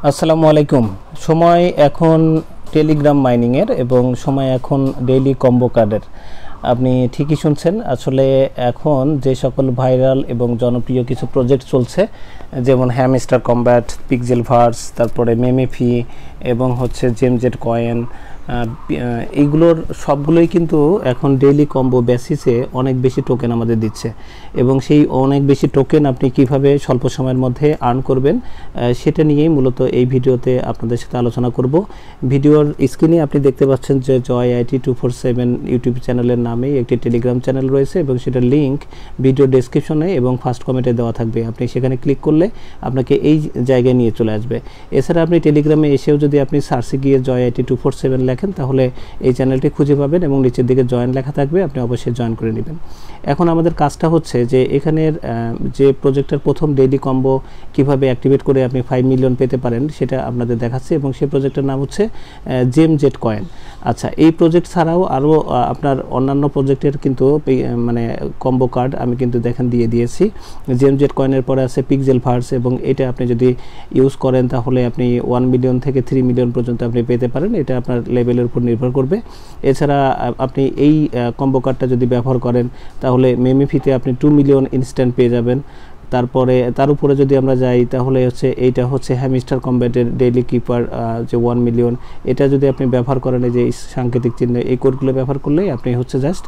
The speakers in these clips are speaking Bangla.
আসসালামু আলাইকুম। সময় এখন টেলিগ্রাম মাইনিংয়ের এবং সময় এখন ডেইলি কম্বো কার্ডের। আপনি ঠিকই শুনছেন। আসলে এখন যে সকল ভাইরাল এবং জনপ্রিয় কিছু প্রজেক্ট চলছে, যেমন হ্যামস্টার কম্ব্যাট, পিক্সেল ভার্স, তারপরে মেমেফি এবং হচ্ছে জেমজেট কয়েন, এইগুলোর সবগুলোই কিন্তু এখন ডেইলি কম্বো বেসিসে অনেক বেশি টোকেন আমাদের দিচ্ছে এবং সেই অনেক বেশি টোকেন আপনি কিভাবে স্বল্প সময়ের মধ্যে আর্ন করবেন সেটা নিয়েই মূলত এই ভিডিওতে আপনাদের সাথে আলোচনা করব। ভিডিওর স্ক্রিনে আপনি দেখতে পাচ্ছেন যে জয় আইটি 247 ইউটিউব চ্যানেলের নামেই একটি টেলিগ্রাম চ্যানেল রয়েছে এবং সেটার লিঙ্ক ভিডিও ডেসক্রিপশনে এবং ফার্স্ট কমেন্টে দেওয়া থাকবে। আপনি সেখানে ক্লিক করলে আপনাকে এই জায়গায় নিয়ে চলে আসবে। এছাড়া আপনি টেলিগ্রামে এসেও যদি আপনি সার্চে গিয়ে জয় আইটি 247 লেখেন তাহলে এই চ্যানেলটি খুঁজে পাবেন এবং নিচের দিকে জয়েন লেখা থাকবে, আপনি অবশ্যই জয়েন করে নেবেন। এখন আমাদের কাজটা হচ্ছে যে এখানের যে প্রজেক্টের প্রথম ডেইলি কম্বো কিভাবে অ্যাক্টিভেট করে আপনি 5 মিলিয়ন পেতে পারেন সেটা আপনাদের দেখাচ্ছি এবং সেই প্রজেক্টের নাম হচ্ছে জেমজেট কয়েন। আচ্ছা, এই প্রজেক্ট ছাড়াও আরও আপনার অন্যান্য প্রজেক্টের কিন্তু মানে কম্বো কার্ড আমি কিন্তু দিয়ে দিয়েছি। জেমজেট কয়েনের পরে আছে পিক্সেল ভার্স এবং এটা আপনি যদি ইউজ করেন তাহলে আপনি 1 মিলিয়ন থেকে 3 মিলিয়ন পর্যন্ত আপনি পেতে পারেন। এটা আপনার লেভেলের উপর নির্ভর করবে। এছাড়া আপনি এই কম্বো কার্ডটা যদি ব্যবহার করেন তাহলে মেমেফিতে আপনি 2 মিলিয়ন ইনস্ট্যান্ট পেয়ে যাবেন। তারপরে তার উপরে যদি আমরা যাই তাহলে এইটা হচ্ছে হ্যামস্টার কম্ব্যাটের ডেইলি কিপার যে 1 মিলিয়ন, এটা যদি আপনি ব্যবহার করেন এই যে সাংকেতিক চিহ্ন এই কোডগুলো ব্যবহার করলেই আপনি জাস্ট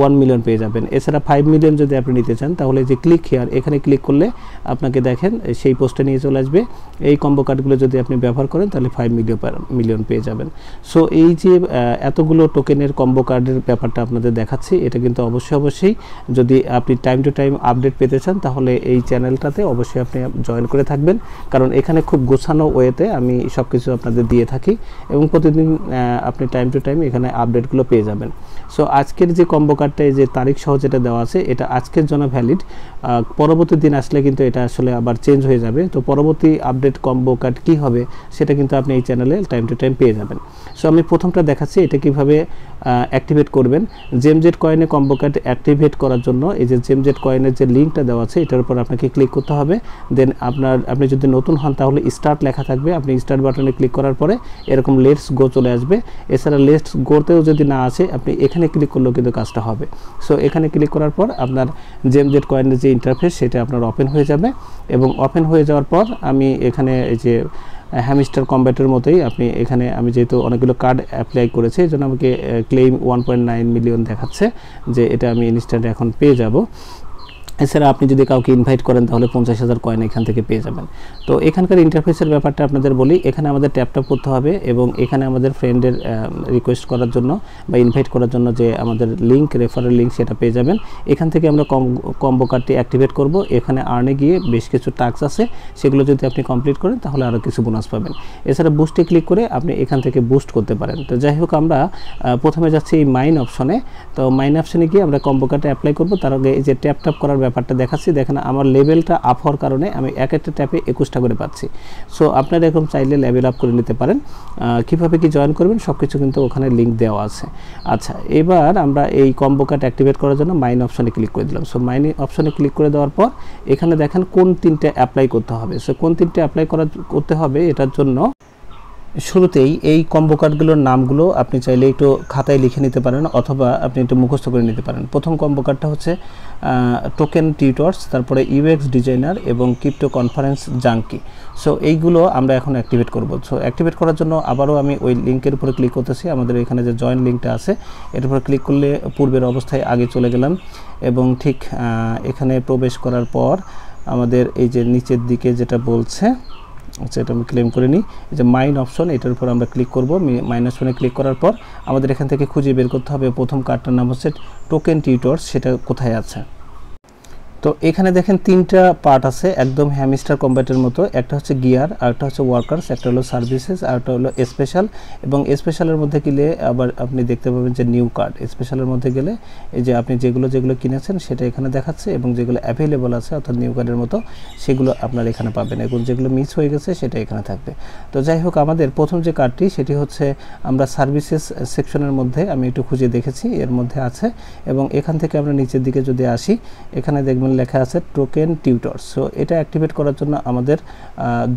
1 মিলিয়ন পেয়ে যাবেন। এছাড়া 5 মিলিয়ন যদি আপনি নিতে চান তাহলে যে ক্লিক হিয়ার এখানে ক্লিক করলে আপনাকে দেখেন সেই পোস্টে নিয়ে চলে আসবে। এই কম্বো কার্ডগুলো যদি আপনি ব্যবহার করেন তাহলে 5 মিলিয়ন পেয়ে যাবেন। সো এই যে এতগুলো টোকেনের কম্বো কার্ডের ব্যাপারটা আপনাদের দেখাচ্ছি, এটা কিন্তু অবশ্যই যদি আপনি টাইম টু টাইম আপডেট পেতে চান তাহলে এই চ্যানেলটাতে অবশ্যই আপনি জয়েন করে থাকবেন, কারণ এখানে খুব গোছানো ওয়েতে আমি সব কিছু আপনাদের দিয়ে থাকি এবং প্রতিদিন আপনি টাইম টু টাইম এখানে আপডেটগুলো পেয়ে যাবেন। সো আজকের যে কম্বো কার্ডটা এই যে তারিখ সহ যেটা দেওয়া আছে এটা আজকের জন্য ভ্যালিড, পরবর্তী দিন আসলে কিন্তু এটা আসলে আবার চেঞ্জ হয়ে যাবে। তো পরবর্তী আপডেট কম্বো কার্ড কী হবে সেটা কিন্তু আপনি এই চ্যানেলে টাইম টু টাইম পেয়ে যাবেন। সো আমি প্রথমটা দেখাচ্ছি এটা কিভাবে অ্যাক্টিভেট করবেন। জেমজেট কয়েনে কম্বো কার্ড অ্যাক্টিভেট করার জন্য এই যে জেমজেট কয়েনের যে লিঙ্কটা দেওয়া আছে এটার উপর আপনাকে ক্লিক করতে হবে। দেন আপনি যদি নতুন হন তাহলে স্টার্ট লেখা থাকবে, আপনি স্টার্ট বাটনে ক্লিক করার পরে এরকম লেটস গো চলে আসবে। এছাড়া লেটস গোতেও যদি না আসে আপনি এখানে ক্লিক করলেও কিন্তু কাজটা হবে। সো এখানে ক্লিক করার পর আপনার জেমজেট কয়েনের যে ইন্টারফেস সেটা আপনার ওপেন হয়ে যাবে এবং ওপেন হয়ে যাওয়ার পর আমি এখানে এই যে হ্যামস্টার কম্ব্যাটের মতোই আপনি এখানে আমি যেহেতু অনেকগুলো কার্ড অ্যাপ্লাই করেছি এই জন্য আমাকে ক্লেম 1.9 মিলিয়ন দেখাচ্ছে যে এটা আমি ইনস্ট্যান্ট এখন পেয়ে যাব। এছাড়া আপনি যদি কাউকে ইনভাইট করেন তাহলে 50,000 কয়েন এখান থেকে পেয়ে যাবেন। তো এখানকার ইন্টারফেসের ব্যাপারটা আপনাদের বলি, এখানে আমাদের ট্যাপ করতে হবে এবং এখানে আমাদের ফ্রেন্ডের রিকোয়েস্ট করার জন্য বা ইনভাইট করার জন্য যে আমাদের লিঙ্ক রেফারেল লিঙ্ক সেটা পেয়ে যাবেন। এখান থেকে আমরা কম্বো কার্ডটি অ্যাক্টিভেট করব। এখানে আর্নে গিয়ে বেশ কিছু টাস্ক আছে, সেগুলো যদি আপনি কমপ্লিট করেন তাহলে আরও কিছু বোনাস পাবেন। এছাড়া বুস্টে ক্লিক করে আপনি এখান থেকে বুস্ট করতে পারেন। তো যাই হোক, আমরা প্রথমে যাচ্ছি এই মাইন অপশনে। তো মাইন অপশনে গিয়ে আমরা কম্বো কার্ডটা অ্যাপ্লাই করব। তার আগে এই যে ট্যাপ করার ব্যাপারটা দেখাচ্ছি, দেখেন আমার লেভেলটা আপ হওয়ার কারণে আমি এক একটা ট্যাপে 21টা করে পাচ্ছি। সো আপনারা এরকম চাইলে লেভেল আপ করে নিতে পারেন। কীভাবে কি জয়েন করবেন সব কিছু কিন্তু ওখানে লিঙ্ক দেওয়া আছে। আচ্ছা, এবার আমরা এই কম্বো কার্ড অ্যাক্টিভেট করার জন্য মাইন অপশনে ক্লিক করে দিলাম। সো মাইন অপশনে ক্লিক করে দেওয়ার পর এখানে দেখেন কোন 3টে অ্যাপ্লাই করতে হবে। সো কোন 3টে অ্যাপ্লাই করতে হবে এটার জন্য শুরুতেই এই কম্বো কার্ডগুলোর নামগুলো আপনি চাইলে একটু খাতায় লিখে নিতে পারেন অথবা আপনি একটু মুখস্থ করে নিতে পারেন। প্রথম কম্বো কার্ডটা হচ্ছে টোকেন টিউটর্স, তারপরে ইউএক্স ডিজাইনার এবং ক্রিপ্টো কনফারেন্স জাঙ্কি। সো এইগুলো আমরা এখন অ্যাক্টিভেট করব। সো অ্যাক্টিভেট করার জন্য আবারও আমি ওই লিঙ্কের উপরে ক্লিক করতেছি। আমাদের এখানে যে জয়েন লিঙ্কটা আছে এর উপর ক্লিক করলে পূর্বের অবস্থায় আগে চলে গেলাম এবং ঠিক এখানে প্রবেশ করার পর আমাদের এই যে নিচের দিকে যেটা বলছে, আচ্ছা এটা আমি ক্লেম করে নিই, এই যে মাইন অপশন এটার উপর আমরা ক্লিক করব। মাইন অপশনে ক্লিক করার পর আমাদের এখান থেকে খুঁজে বের করতে হবে প্রথম কার্ডটার নাম হচ্ছে টোকেন টিউটর্স, সেটা কোথায় আছে। তো এখানে দেখেন 3টা পার্ট আছে একদম হ্যামস্টার কম্ব্যাটের মতো। একটা হচ্ছে গিয়ার, আরেকটা হচ্ছে ওয়ার্কার্স, একটা হলো সার্ভিসেস, আরেকটা হলো স্পেশাল। এবং স্পেশালের মধ্যে গেলে আবার আপনি দেখতে পাবেন যে নিউ কার্ড। স্পেশালের মধ্যে গেলে এই যে আপনি যেগুলো কিনেছেন সেটা এখানে দেখাচ্ছে এবং যেগুলো অ্যাভেলেবল আছে অর্থাৎ নিউ কার্ডের মতো সেগুলো আপনার এখানে পাবেন এবং যেগুলো মিস হয়ে গেছে সেটা এখানে থাকবে। তো যাই হোক, আমাদের প্রথম যে কার্ডটি সেটি হচ্ছে আমরা সার্ভিসেস সেকশনের মধ্যে আমি একটু খুঁজে দেখেছি এর মধ্যে আছে এবং এখান থেকে আমরা নিচের দিকে যদি আসি এখানে দেখবেন দেখেন লেখা আছে টোকেন টিউটর। সো এটা অ্যাক্টিভেট করার জন্য আমাদের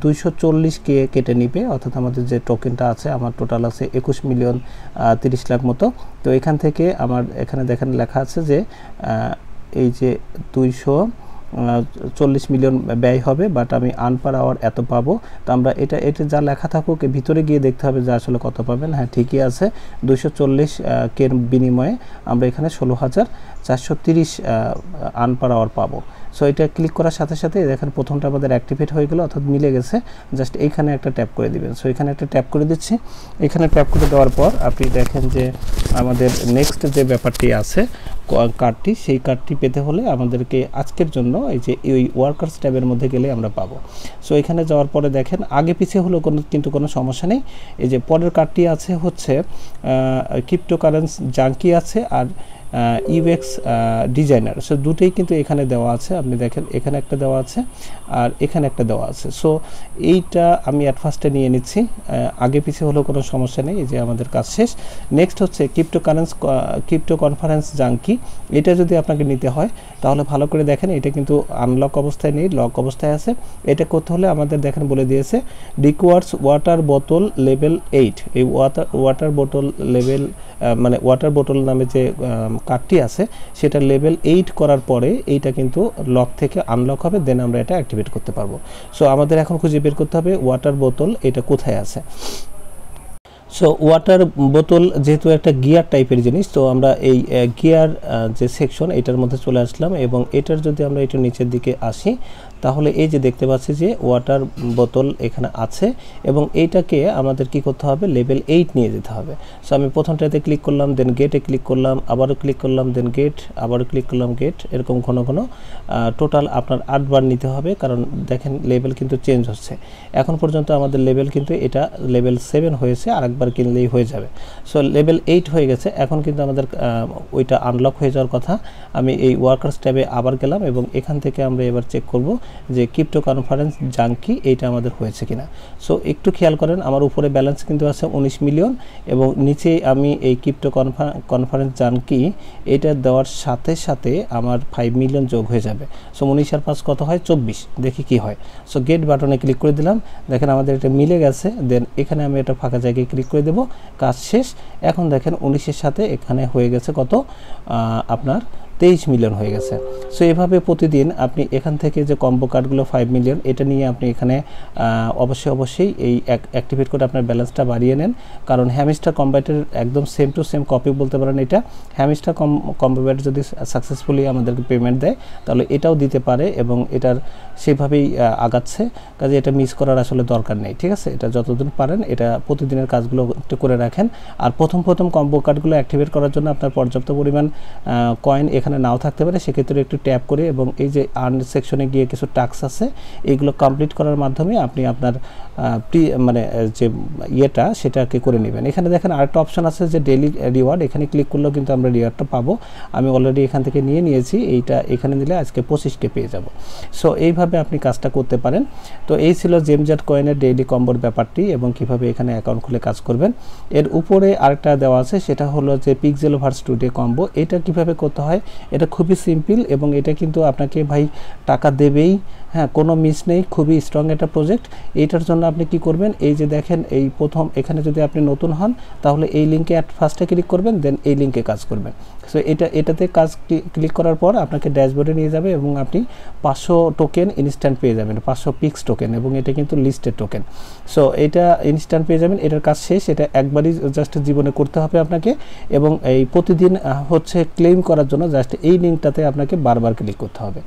240K কেটে নিবে, অর্থাৎ আমাদের যে টোকেনটা আছে, আমার টোটাল আছে 21,30,00,000 মতো। তো এখান থেকে আমার এখানে দেখেন লেখা আছে যে এই যে 240 মিলিয়ন ব্যয় হবে, বাট আমি আর্ন পার আওয়ার এত পাবো। তো আমরা এটা যা লেখা থাকুক ভিতরে গিয়ে দেখতে হবে যে আসলে কত পাবেন। হ্যাঁ, ঠিকই আছে, 240K এর বিনিময়ে আমরা এখানে 16,430 আর্ন পার আওয়ার পাবো। সো এটা ক্লিক করার সাথে সাথে দেখেন প্রথমটা আমাদের অ্যাক্টিভেট হয়ে গেল, অর্থাৎ মিলে গেছে। জাস্ট এইখানে একটা ট্যাপ করে দিবেন। সো এখানে একটা ট্যাপ করে দিচ্ছি। এখানে ট্যাপ করে দেওয়ার পর আপনি দেখেন যে আমাদের নেক্সট যে ব্যাপারটি আছে কার্ডটি, সেই কার্ডটি পেতে হলে আমাদেরকে আজকের জন্য এই যে ওই ওয়ার্কার্স ট্যাবের মধ্যে গেলে আমরা পাবো। সো এখানে যাওয়ার পরে দেখেন আগে পিছিয়ে হলো কিন্তু কোনো সমস্যা নেই। এই যে পরের কার্ডটি আছে হচ্ছে ক্রিপ্টোকারেন্সি জাঙ্কি আছে আর ইউএক্স ডিজাইনার। সো দুটোই কিন্তু এখানে দেওয়া আছে, আপনি দেখেন এখানে একটা দেওয়া আছে আর এখানে একটা দেওয়া আছে। সো এইটা আমি অ্যাট ফার্স্টে নিয়ে নিচ্ছি, আগে পিছিয়ে হলেও কোনো সমস্যা নেই। এই যে আমাদের কাজ শেষ। নেক্সট হচ্ছে ক্রিপ্টো কনফারেন্স জাঙ্কি। এটা যদি আপনাকে নিতে হয় তাহলে ভালো করে দেখেন, এটা কিন্তু আনলক অবস্থায় নেই, লক অবস্থায় আছে। এটা করতে হলে আমাদের দেখেন বলে দিয়েছে রিকোয়ার্স ওয়াটার বোতল লেভেল 8। এই ওয়াটার বোতল লেভেল মানে ওয়াটার বোতল নামে যে কার্ডটি আছে সেটা লেভেল 8 করার পরে এইটা কিন্তু লক থেকে আনলক হবে, দেন আমরা এটা অ্যাক্টিভেট করতে পারবো। সো আমাদের এখন খুঁজে বের করতে হবে ওয়াটার বোতল এটা কোথায় আছে। সো ওয়াটার বোতল যেহেতু একটা গিয়ার টাইপের জিনিস, তো আমরা এই গিয়ার যে সেকশন এটার মধ্যে চলে আসলাম এবং এটার যদি আমরা একটু নিচের দিকে আসি তাহলে এই যে দেখতে পাচ্ছি যে ওয়াটার বোতল এখানে আছে এবং এইটাকে আমাদের কি করতে হবে, লেভেল 8 নিয়ে যেতে হবে। সো আমি প্রথমটাতে ক্লিক করলাম, দেন গেটে ক্লিক করলাম, আবারও ক্লিক করলাম, দেন গেট, আবারও ক্লিক করলাম গেট, এরকম ঘন ঘন টোটাল আপনার 8 বার নিতে হবে, কারণ দেখেন লেভেল কিন্তু চেঞ্জ হচ্ছে। এখন পর্যন্ত আমাদের লেভেল কিন্তু এটা লেভেল 7 হয়েছে, আরেকবার কিনলেই হয়ে যাবে। সো লেভেল 8 হয়ে গেছে, এখন কিন্তু আমাদের ওইটা আনলক হয়ে যাওয়ার কথা। আমি এই ওয়ার্কার্স ট্যাবে আবার গেলাম এবং এখান থেকে আমরা এবার চেক করব যে ক্রিপ্টো কনফারেন্স জাঙ্কি এইটা আমাদের হয়েছে কিনা। সো একটু খেয়াল করেন, আমার উপরে ব্যালেন্স কিন্তু আছে 19 মিলিয়ন এবং নিচে আমি এই ক্রিপ্টো কনফারেন্স জাঙ্কি এটা দেওয়ার সাথে সাথে আমার 5 মিলিয়ন যোগ হয়ে যাবে। সো 19 আর 5 কত হয়, 24। দেখি কি হয়। সো গেট বাটনে ক্লিক করে দিলাম, দেখেন আমাদের এটা মিলে গেছে। দেন এখানে আমি এটা ফাঁকা জায়গায় ক্লিক করে দেব, কাজ শেষ। এখন দেখেন 19-এর সাথে এখানে হয়ে গেছে কত, আপনার 23 মিলিয়ন হয়ে গেছে। সো এভাবে প্রতিদিন আপনি এখান থেকে যে কম্বো কার্ডগুলো 5 মিলিয়ন এটা নিয়ে আপনি এখানে অবশ্যই এই অ্যাক্টিভেট করে আপনার ব্যালেন্সটা বাড়িয়ে নেন, কারণ হ্যামস্টার কম্ব্যাটের একদম সেম টু সেম কপি বলতে পারেন এটা। হ্যামস্টার কম্ব্যাট যদি সাকসেসফুলি আমাদেরকে পেমেন্ট দেয় তাহলে এটাও দিতে পারে এবং এটার সেভাবেই আগাচ্ছে, কাজে এটা মিস করার আসলে দরকার নেই। ঠিক আছে, এটা যতদিন পারেন এটা প্রতিদিনের কাজগুলো একটু করে রাখেন। আর প্রথম কম্বো কার্ডগুলো অ্যাক্টিভেট করার জন্য আপনার পর্যাপ্ত পরিমাণ কয়েন এখানে নাও থাকতে পারে, সেক্ষেত্রে একটু ট্যাপ করে এবং এই যে আর্ন সেকশনে গিয়ে কিছু টাস্ক আছে এইগুলো কমপ্লিট করার মাধ্যমে আপনি আপনার মানে যে ইয়েটা সেটাকে করে নেবেন। এখানে দেখেন আরেকটা অপশন আছে যে ডেইলি রিওয়ার্ড, এখানে ক্লিক করলেও কিন্তু আমরা রিওয়ার্ডটা পাবো। আমি অলরেডি এখান থেকে নিয়ে নিয়েছি, এইটা এখানে দিলে আজকে 25কে পেয়ে যাব। সো এইভাবে আপনি কাজটা করতে পারেন। তো এই ছিল জেমজেট কয়েনের ডেইলি কম্বোর ব্যাপারটি এবং কিভাবে এখানে অ্যাকাউন্ট খুলে কাজ করবেন। এর উপরে আরেকটা দেওয়া আছে, সেটা হলো যে পিক্সেলভার্স টুডে কম্বো। এটা কিভাবে করতে হয়, এটা খুবই সিম্পল এবং এটা কিন্তু আপনাকে ভাই টাকা দেবেই, হ্যাঁ, কোনো মিস নেই, খুবই স্ট্রং একটা প্রজেক্ট। এইটার জন্য আপনি কি করবেন, এই যে দেখেন এই প্রথম এখানে যদি আপনি নতুন হন তাহলে এই লিঙ্কে অ্যাট ফার্স্টে ক্লিক করবেন, দেন এই লিঙ্কে কাজ করবেন। সো এটাতে কাজ ক্লিক করার পর আপনাকে ড্যাশবোর্ডে নিয়ে যাবে এবং আপনি 500 টোকেন ইনস্ট্যান্ট পেয়ে যাবেন, 500 পিক্স টোকেন, এবং এটা কিন্তু লিস্টেড টোকেন। সো এটা ইনস্ট্যান্ট পেয়ে যাবেন, এটার কাজ শেষ। এটা একবারই জাস্ট জীবনে করতে হবে আপনাকে এবং এই প্রতিদিন হচ্ছে ক্লেম করার জন্য জাস্ট এই লিঙ্কটাতে আপনাকে বারবার ক্লিক করতে হবে।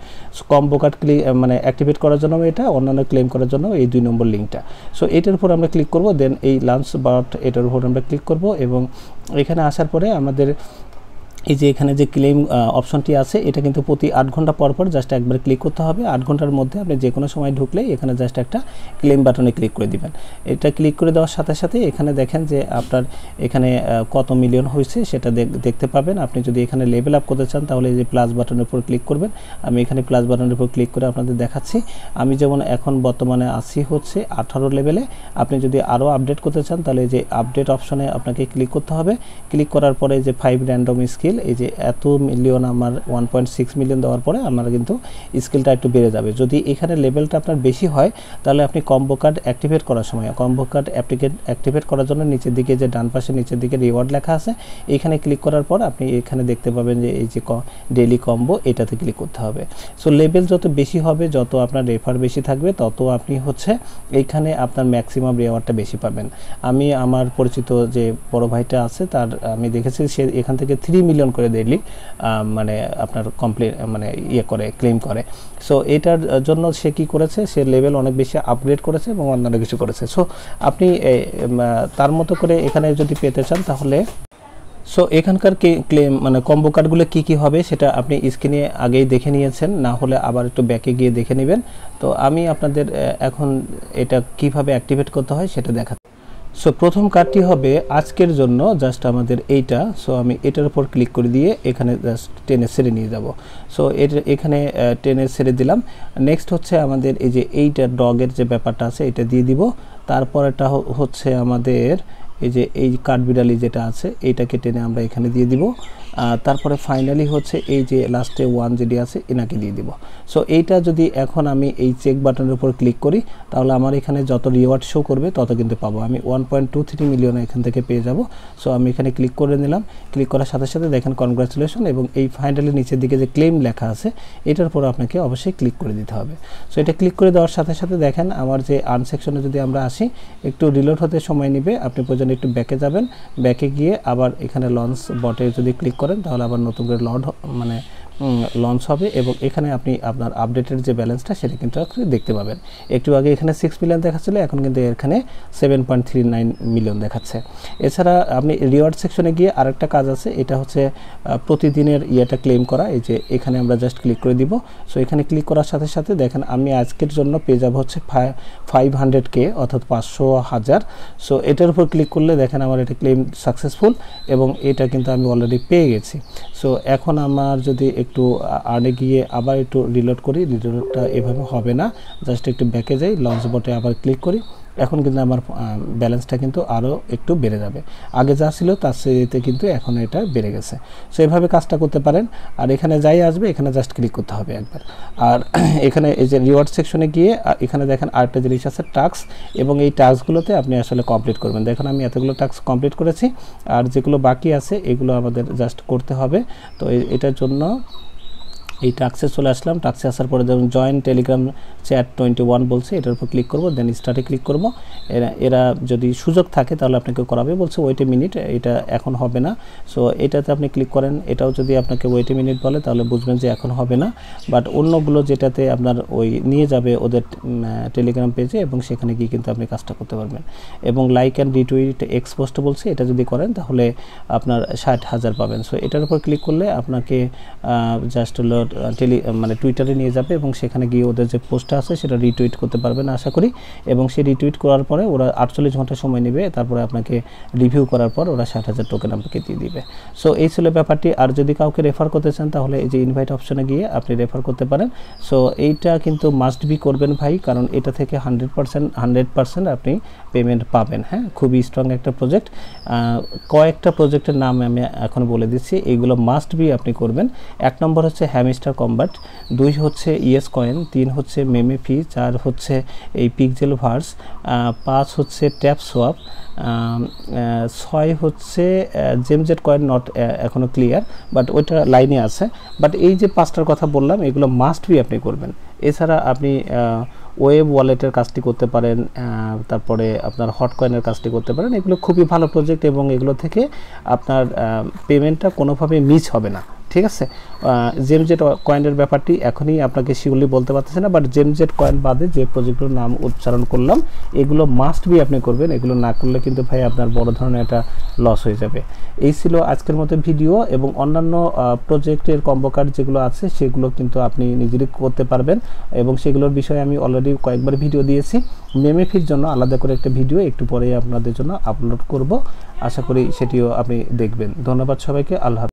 কম্বো কার্ড মানে অ্যাক্টিভেট করার জন্য এটা, অন্যান্য ক্লেম করার জন্য এই 2 নম্বর লিঙ্কটা। সো এটার উপর আমরা ক্লিক করব, দেন এই লাঞ্চ বাট এটার উপর আমরা ক্লিক করব এবং এখানে আসার পরে আমাদের এই যে এখানে যে ক্লেম অপশনটি আছে এটা কিন্তু প্রতি 8 ঘন্টা পর পর জাস্ট একবার ক্লিক করতে হবে। 8 ঘন্টার মধ্যে আপনি যে কোনো সময় ঢুকলেই এখানে জাস্ট একটা ক্লেম বাটনে ক্লিক করে দিবেন। এটা ক্লিক করে দেওয়ার সাথে সাথে এখানে দেখেন যে আপনার এখানে কত মিলিয়ন হয়েছে সেটা দেখতে পাবেন। আপনি যদি এখানে লেভেল আপ করতে চান তাহলে এই যে প্লাস বাটনের উপর ক্লিক করবেন। আমি এখানে প্লাস বাটনের উপর ক্লিক করে আপনাদের দেখাচ্ছি। আমি যেমন এখন বর্তমানে আছি হচ্ছে 18 লেভেলে। আপনি যদি আরও আপডেট করতে চান তাহলে এই যে আপডেট অপশনে আপনাকে ক্লিক করতে হবে। ক্লিক করার পরে যে 5 র্যান্ডম স্কিল এই যে এত মিলিয়ন আমার 1.6 মিলিয়ন দেওয়ার পরে আমার কিন্তু স্কেলটা একটু বেড়ে যাবে। যদি এখানে লেভেলটা আপনার বেশি হয় তাহলে আপনি কম্বো কার্ড অ্যাক্টিভেট করার সময় কম্বো কার্ড অ্যাক্টিভেট করার জন্য নিচের দিকে যে ডান পাশে নিচের দিকে রিওয়ার্ড লেখা আছে এখানে ক্লিক করার পর আপনি এখানে দেখতে পাবেন যে এই যে ডেইলি কম্বো এটাতে ক্লিক করতে হবে। সো লেভেল যত বেশি হবে, যত আপনার রেফার বেশি থাকবে, তত আপনি হচ্ছে এইখানে আপনার ম্যাক্সিমাম রিওয়ার্ডটা বেশি পাবেন। আমি আমার পরিচিত যে বড় ভাইটা আছে তার আমি দেখেছি সে এখান থেকে 3 মিলিয়ন করে ডেইলি মানে আপনার ক্লেম করে। সো এটার জন্য সে কি করেছে, সে লেভেল অনেক বেশি আপগ্রেড করেছে এবং অন্যান্য কিছু করেছে। সো আপনি তার মতো করে এখানে যদি পেতে চান তাহলে সো এখানকার ক্লেম মানে কম্বো কার্ডগুলো কী হবে সেটা আপনি স্ক্রিনে আগেই দেখে নিয়েছেন, না হলে আবার একটু ব্যাকে গিয়ে দেখে নেবেন। তো আমি আপনাদের এখন এটা কিভাবে অ্যাক্টিভেট করতে হয় সেটা দেখাচ্ছি। সো প্রথম কার্ডটি হবে আজকের জন্য জাস্ট আমাদের এইটা। সো আমি এটার উপর ক্লিক করে দিয়ে এখানে জাস্ট টেনে ছেড়ে নিয়ে যাব। সো এখানে টেনে ছেড়ে দিলাম। নেক্সট হচ্ছে আমাদের এই যে এইটা ডগের যে ব্যাপারটা আছে এটা দিয়ে দিব। তারপর এটা হচ্ছে আমাদের এই যে এই কাঠবিড়ালি যেটা আছে এইটাকে টেনে আমরা এখানে দিয়ে দিব। তারপরে ফাইনালি হচ্ছে এই যে লাস্টে 1 যেটি আছে এনাকে দিয়ে দিব। সো এইটা যদি এখন আমি এই চেক বাটনের উপর ক্লিক করি তাহলে আমার এখানে যত রিওয়ার্ড শো করবে তত কিন্তু পাবো। আমি 1.23 মিলিয়ন এখান থেকে পেয়ে যাব। সো আমি এখানে ক্লিক করে নিলাম। ক্লিক করার সাথে সাথে দেখেন কনগ্রাচুলেশন এবং এই ফাইনালি নিচের দিকে যে ক্লেম লেখা আছে এটার পর আপনাকে অবশ্যই ক্লিক করে দিতে হবে। সো এটা ক্লিক করে দেওয়ার সাথে সাথে দেখেন আমার যে আর্ন সেকশনে যদি আমরা আসি একটু রিলোড হতে সময় নেবে। আপনি প্রয়োজন একটু ব্যাকে যাবেন, ব্যাকে গিয়ে আবার এখানে লঞ্চ বটে যদি ক্লিক করেন তাহলে আবার নতুন করে লঞ্চ হবে এবং এখানে আপনি আপনার আপডেটের যে ব্যালেন্সটা সেটা কিন্তু আপনি দেখতে পাবেন। একটু আগে এখানে 6 মিলিয়ন দেখাচ্ছিল, এখন কিন্তু এখানে 7.39 মিলিয়ন দেখাচ্ছে। এছাড়া আপনি রিওয়ার্ড সেকশনে গিয়ে আরেকটা কাজ আছে, এটা হচ্ছে প্রতিদিনের ইয়েটা ক্লেম করা। এই যে এখানে আমরা জাস্ট ক্লিক করে দিব। সো এখানে ক্লিক করার সাথে সাথে দেখেন আমি আজকের জন্য পেয়ে যাব হচ্ছে 500K অর্থাৎ 500,000। সো এটার উপর ক্লিক করলে দেখেন আমার এটা ক্লেম সাকসেসফুল এবং এটা কিন্তু আমি অলরেডি পেয়ে গেছি। সো এখন আমার যদি একটু আর্নে গিয়ে আবার একটু রিলোড করি, রিলোডটা এভাবে হবে না, জাস্ট একটু ব্যাকে যাই, লঞ্চ বটে আবার ক্লিক করি, এখন কিন্তু আমার ব্যালেন্সটা কিন্তু আরও একটু বেড়ে যাবে। আগে যা ছিল তার চেয়ে কিন্তু এখন এটা বেড়ে গেছে। সো এভাবে কাজটা করতে পারেন। আর এখানে যাই আসবে এখানে জাস্ট ক্লিক করতে হবে একবার। আর এখানে এই যে রিওয়ার্ড সেকশনে গিয়ে এখানে দেখেন আরেকটা জিনিস আছে টাস্ক, এবং এই টাস্কগুলোতে আপনি আসলে কমপ্লিট করবেন। দেখুন আমি এতগুলো টাস্ক কমপ্লিট করেছি, আর যেগুলো বাকি আছে এগুলো আমাদের জাস্ট করতে হবে। তো এটার জন্য এই টাস্কে চলে আসলাম। টাস্কে আসার পরে যেমন জয়েন টেলিগ্রাম চ্যাট 21 বলছে, এটার উপর ক্লিক করব, দেন স্টার্টে ক্লিক করব। এরা যদি সুযোগ থাকে তাহলে আপনাকে করাবে, বলছে ওয়েট এ মিনিট, এটা এখন হবে না। সো এটাতে আপনি ক্লিক করেন, এটাও যদি আপনাকে ওয়েট এ মিনিট বলে তাহলে বুঝবেন যে এখন হবে না। বাট অন্যগুলো যেটাতে আপনার ওই নিয়ে যাবে ওদের টেলিগ্রাম পেজে এবং সেখানে গিয়ে কিন্তু আপনি কাজটা করতে পারবেন। এবং লাইক অ্যান্ড রিটুইট এক্সপোস্ট বলছে, এটা যদি করেন তাহলে আপনার 60,000 পাবেন। সো এটার উপর ক্লিক করলে আপনাকে জাস্ট হলো মানে টুইটারে নিয়ে যাবে এবং সেখানে গিয়ে ওদের যে পোস্টটা আছে সেটা রিটুইট করতে পারবেন আশা করি। এবং সেই রিটুইট করার পরে ওরা 48 ঘন্টা সময় নেবে, তারপরে আপনাকে রিভিউ করার পর ওরা 60,000 টোকেন আপনাকে দিয়ে দিবে। সো এই ছিল ব্যাপারটি। আর যদি কাউকে রেফার করতে চান তাহলে এই যে ইনভাইট অপশনে গিয়ে আপনি রেফার করতে পারেন। সো এইটা কিন্তু মাস্ট বি করবেন ভাই, কারণ এটা থেকে 100% আপনি পেমেন্ট পাবেন। হ্যাঁ, খুবই স্ট্রং একটা প্রজেক্ট। কয়েকটা প্রজেক্টের নাম আমি এখন বলে দিচ্ছি, এইগুলো মাস্ট বি আপনি করবেন। 1 নম্বর হচ্ছে হ্যামস্টার কম্বাট, 2 হচ্ছে ইয়েস কয়েন, 3 হচ্ছে মেমেফি, 4 হচ্ছে এই পিক্সেল ভার্স, 5 হচ্ছে ট্যাপ সোয়াপ, 6 হচ্ছে জেমজেট কয়েন, নট এখনও ক্লিয়ার বাট ওইটা লাইনে আছে। বাট এই যে 5টার কথা বললাম এগুলো মাস্ট বি আপনি করবেন। এছাড়া আপনি ওয়েব ওয়ালেটের কাজটি করতে পারেন, তারপরে আপনার হট কয়েনের কাজটি করতে পারেন। এগুলো খুবই ভালো প্রজেক্ট এবং এগুলো থেকে আপনার পেমেন্টটা কোনোভাবে মিস হবে না। ঠিক আছে, জেমজেট কয়েনের ব্যাপারটি এখনই আপনাকে শিওরলি বলতে পারতেছি না, বাট জেমজেট কয়েন বাদে যে প্রজেক্টগুলোর নাম উচ্চারণ করলাম এগুলো মাস্ট বি আপনি করবেন। এগুলো না করলে কিন্তু ভাই আপনার বড় ধরনের একটা লস হয়ে যাবে। এই ছিল আজকের মতো ভিডিও, এবং অন্যান্য প্রজেক্টের কম্বো কার্ড যেগুলো আছে সেগুলো কিন্তু আপনি নিজেরই করতে পারবেন, এবং সেগুলোর বিষয়ে আমি অলরেডি কয়েকবার ভিডিও দিয়েছি। মেমেফির জন্য আলাদা করে একটা ভিডিও একটু পরে আপনাদের জন্য আপলোড করব, আশা করি সেটিও আপনি দেখবেন। ধন্যবাদ সবাইকে, আল্লাহ হাফেজ।